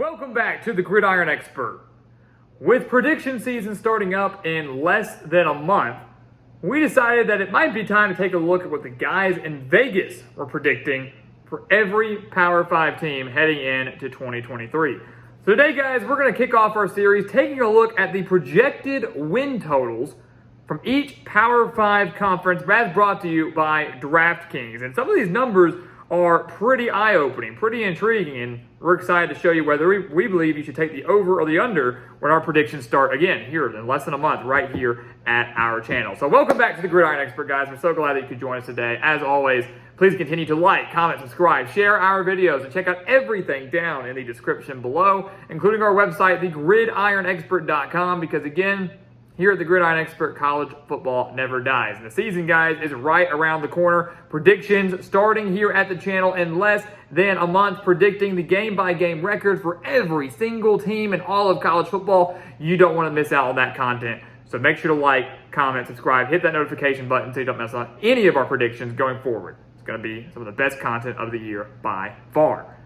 Welcome back to the Gridiron Expert. With prediction season starting up in less than a month, we decided that it might be time to take a look at what the guys in Vegas were predicting for every Power 5 team heading into 2023. So today, guys, we're going to kick off our series taking a look at the projected win totals from each Power 5 conference, as brought to you by DraftKings. And some of these numbers are pretty eye-opening, pretty intriguing, and we're excited to show you whether we believe you should take the over or the under when our predictions start again here in less than a month right here at our channel. So welcome back to the Gridiron Expert, guys. We're so glad that you could join us today. As always, please continue to like, comment, subscribe, share our videos, and check out everything down in the description below, including our website, thegridironexpert.com, because again, here at the Gridiron Expert, college football never dies. And the season, guys, is right around the corner. Predictions starting here at the channel in less than a month, predicting the game-by-game records for every single team in all of college football. You don't want to miss out on that content. So make sure to like, comment, subscribe, hit that notification button so you don't miss out on any of our predictions going forward. It's going to be some of the best content of the year by far.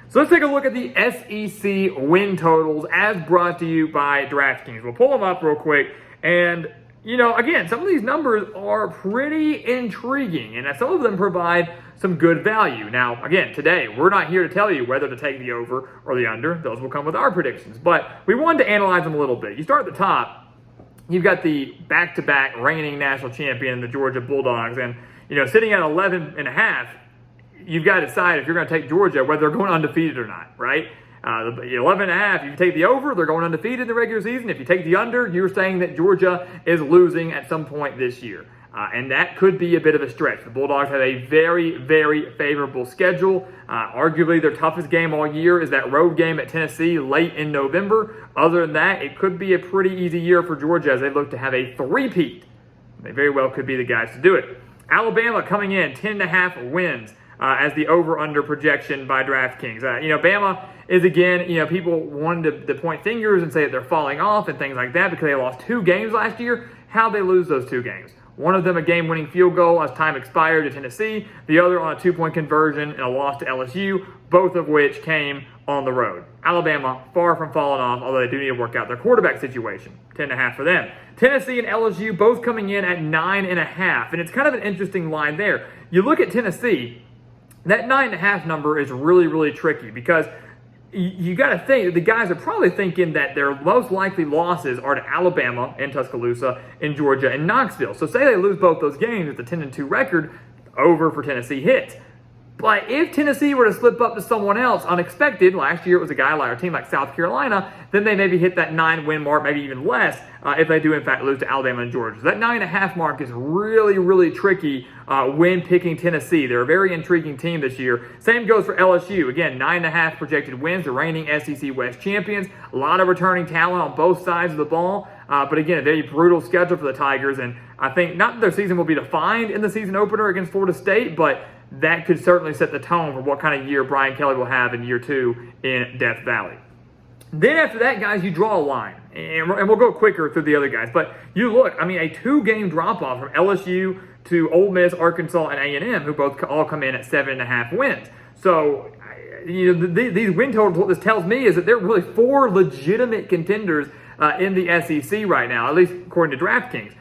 So let's take a look at the SEC win totals as brought to you by DraftKings. We'll pull them up real quick. And, you know, again, some of these numbers are pretty intriguing, and some of them provide some good value. Now, again, today, we're not here to tell you whether to take the over or the under. Those will come with our predictions. But we wanted to analyze them a little bit. You start at the top. You've got the back-to-back reigning national champion, the Georgia Bulldogs. And, you know, sitting at 11.5, you've got to decide if you're going to take Georgia, whether they're going undefeated or not, right? The 11.5, if you take the over, they're going undefeated in the regular season. If you take the under, you're saying that Georgia is losing at some point this year. And that could be a bit of a stretch. The Bulldogs have a very, very favorable schedule. Arguably, their toughest game all year is that road game at Tennessee late in November. Other than that, it could be a pretty easy year for Georgia as they look to have a three-peat. They very well could be the guys to do it. Alabama coming in, 10.5 wins. As the over-under projection by DraftKings. Bama is, again, people wanted to point fingers and say that they're falling off and things like that because they lost 2 games last year. How'd they lose those 2 games? One of them a game-winning field goal as time expired to Tennessee, the other on a 2-point conversion and a loss to LSU, both of which came on the road. Alabama, far from falling off, although they do need to work out their quarterback situation. 10.5 for them. Tennessee and LSU both coming in at 9.5, and it's kind of an interesting line there. You look at Tennessee, that 9.5 number is really, really tricky because you got to think that the guys are probably thinking that their most likely losses are to Alabama and Tuscaloosa and Georgia and Knoxville. So say they lose both those games with a 10-2 record, over for Tennessee hits. But if Tennessee were to slip up to someone else unexpected, last year it was a guy like a team like South Carolina, then they maybe hit that 9-win mark, maybe even less, if they do in fact lose to Alabama and Georgia. So that 9.5 mark is really, really tricky when picking Tennessee. They're a very intriguing team this year. Same goes for LSU. Again, 9.5 projected wins, the reigning SEC West champions. A lot of returning talent on both sides of the ball. But again, a very brutal schedule for the Tigers. And I think not that their season will be defined in the season opener against Florida State, but that could certainly set the tone for what kind of year Brian Kelly will have in year 2 in Death Valley. Then after that, guys, you draw a line. And we'll go quicker through the other guys. But you look, a 2-game drop-off from LSU to Ole Miss, Arkansas, and A&M, who both all come in at 7.5 wins. So, these win totals, what this tells me is that there are really 4 legitimate contenders in the SEC right now, at least according to DraftKings.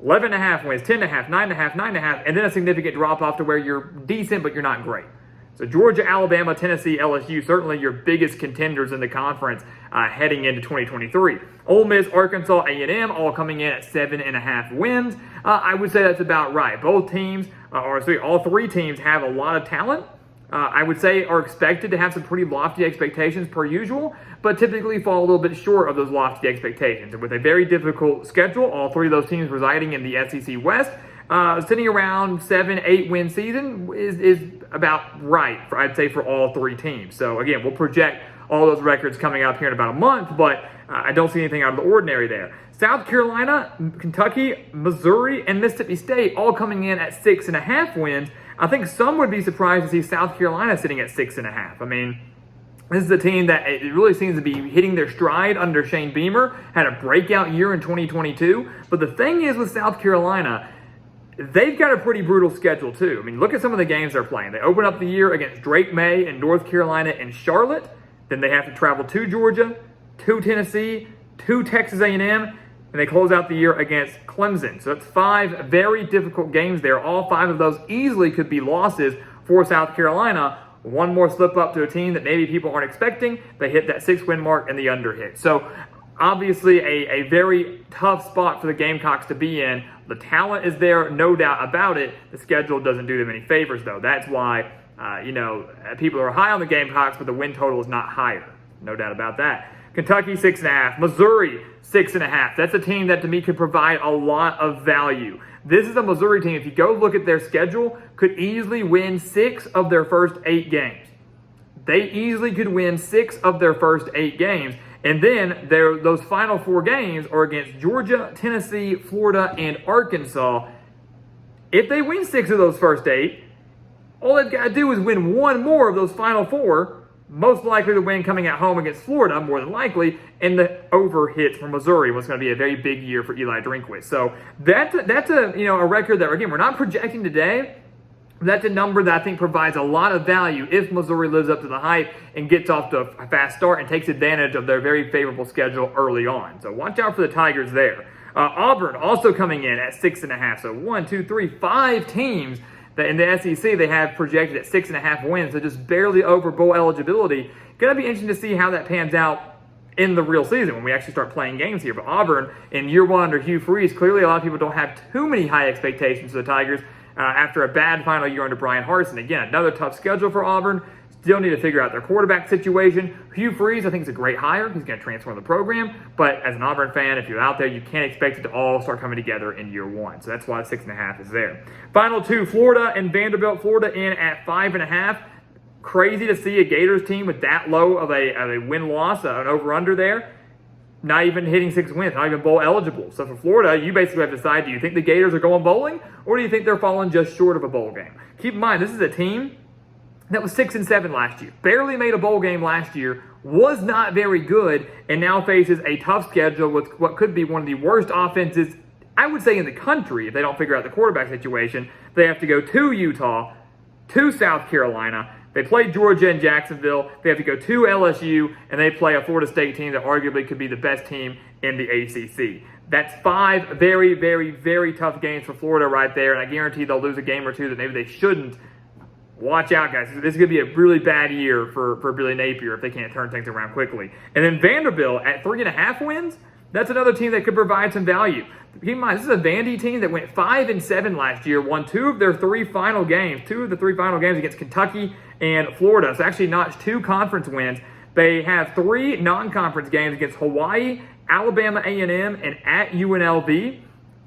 11.5 wins, 10.5, 9.5, 9.5, and then a significant drop-off to where you're decent, but you're not great. So Georgia, Alabama, Tennessee, LSU, certainly your biggest contenders in the conference heading into 2023. Ole Miss, Arkansas, A&M, all coming in at 7.5 wins. I would say that's about right. Both teams, all 3 teams have a lot of talent. I would say are expected to have some pretty lofty expectations per usual, but typically fall a little bit short of those lofty expectations. And with a very difficult schedule, all 3 of those teams residing in the SEC West, sitting around 7-8 win season is about right, I'd say, for all 3 teams. So again, we'll project all those records coming up here in about a month, but I don't see anything out of the ordinary there. South Carolina, Kentucky, Missouri, and Mississippi State all coming in at 6.5 wins. I think some would be surprised to see South Carolina sitting at 6.5. This is a team that it really seems to be hitting their stride under Shane Beamer, had a breakout year in 2022. But the thing is with South Carolina, they've got a pretty brutal schedule too. Look at some of the games they're playing. They open up the year against Drake May and North Carolina and Charlotte. Then they have to travel to Georgia, to Tennessee, to Texas A&M, and they close out the year against Clemson. So that's 5 very difficult games there. All 5 of those easily could be losses for South Carolina. One more slip up to a team that maybe people aren't expecting. They hit that 6-win mark and the under hit. So obviously a very tough spot for the Gamecocks to be in. The talent is there, no doubt about it. The schedule doesn't do them any favors, though. That's why, people are high on the Gamecocks, but the win total is not higher. No doubt about that. Kentucky, 6.5. Missouri, 6.5. That's a team that, to me, could provide a lot of value. This is a Missouri team, if you go look at their schedule, could easily win 6 of their first 8 games. They easily could win 6 of their first 8 games. And then those final 4 games are against Georgia, Tennessee, Florida, and Arkansas. If they win 6 of those first 8, all they've got to do is win 1 more of those final 4. Most likely the win coming at home against Florida, more than likely, and the over hits for Missouri was going to be a very big year for Eli Drinkwitz. So that's a record that, again, we're not projecting today. That's a number that I think provides a lot of value if Missouri lives up to the hype and gets off to a fast start and takes advantage of their very favorable schedule early on. So watch out for the Tigers there. Auburn also coming in at 6.5. So 5 teams that in the SEC they have projected at 6.5 wins, so just barely over bowl eligibility. Going to be interesting to see how that pans out in the real season when we actually start playing games here. But Auburn, in year 1 under Hugh Freeze, clearly a lot of people don't have too many high expectations for the Tigers after a bad final year under Brian Harsin. Again, another tough schedule for Auburn. Still need to figure out their quarterback situation. Hugh Freeze, I think, is a great hire. He's going to transform the program. But as an Auburn fan, if you're out there, you can't expect it to all start coming together in year 1. So that's why 6.5 is there. Final 2, Florida and Vanderbilt. Florida in at 5.5. Crazy to see a Gators team with that low of a win-loss, an over-under there. Not even hitting 6 wins, not even bowl eligible. So for Florida, you basically have to decide, do you think the Gators are going bowling, or do you think they're falling just short of a bowl game? Keep in mind, this is a team that was 6-7 last year. Barely made a bowl game last year, was not very good, and now faces a tough schedule with what could be one of the worst offenses, I would say, in the country if they don't figure out the quarterback situation. They have to go to Utah, to South Carolina. They play Georgia and Jacksonville. They have to go to LSU, and they play a Florida State team that arguably could be the best team in the ACC. That's 5 very, very, very tough games for Florida right there, and I guarantee they'll lose a game or 2 that maybe they shouldn't. Watch out, guys. This is going to be a really bad year for Billy Napier if they can't turn things around quickly. And then Vanderbilt at 3.5 wins, that's another team that could provide some value. Keep in mind, this is a Vandy team that went 5-7 last year, won 2 of their 3 final games, 2 of the 3 final games against Kentucky and Florida. So actually notched 2 conference wins. They have 3 non-conference games against Hawaii, Alabama A&M, and at UNLV.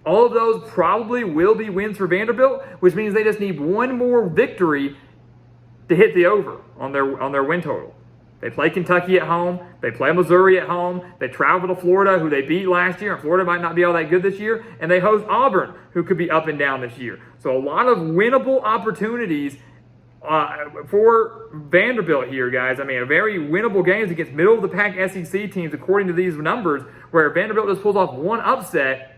All of those probably will be wins for Vanderbilt, which means they just need 1 more victory to hit the over on their win total. They play Kentucky at home. They play Missouri at home. They travel to Florida, who they beat last year, and Florida might not be all that good this year. And they host Auburn, who could be up and down this year. So a lot of winnable opportunities for Vanderbilt here, guys. I mean, a very winnable games against middle-of-the-pack SEC teams, according to these numbers, where Vanderbilt just pulls off 1 upset,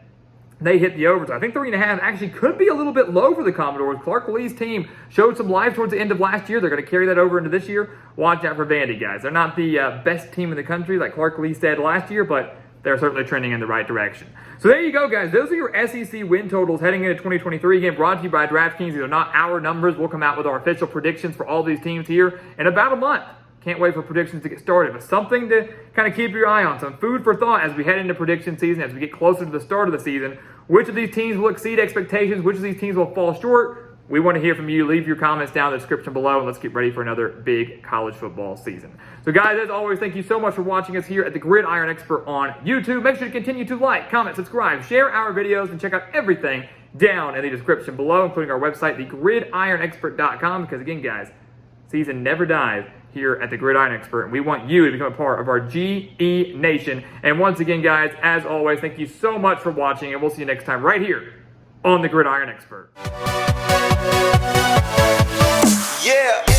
they hit the over. So I think 3.5 actually could be a little bit low for the Commodores. Clark Lee's team showed some life towards the end of last year. They're going to carry that over into this year. Watch out for Vandy, guys. They're not the best team in the country, like Clark Lee said last year, but they're certainly trending in the right direction. So there you go, guys. Those are your SEC win totals heading into 2023. Again, brought to you by DraftKings. These are not our numbers. We'll come out with our official predictions for all these teams here in about a month. Can't wait for predictions to get started, but something to kind of keep your eye on. Some food for thought as we head into prediction season, as we get closer to the start of the season. Which of these teams will exceed expectations? Which of these teams will fall short? We want to hear from you. Leave your comments down in the description below, and let's get ready for another big college football season. So, guys, as always, thank you so much for watching us here at the Gridiron Expert on YouTube. Make sure to continue to like, comment, subscribe, share our videos, and check out everything down in the description below, including our website, thegridironexpert.com, because, again, guys, season never dies here at the Gridiron Expert, and we want you to become a part of our GE Nation. And once again, guys, as always, thank you so much for watching, and we'll see you next time right here on the Gridiron Expert. Yeah.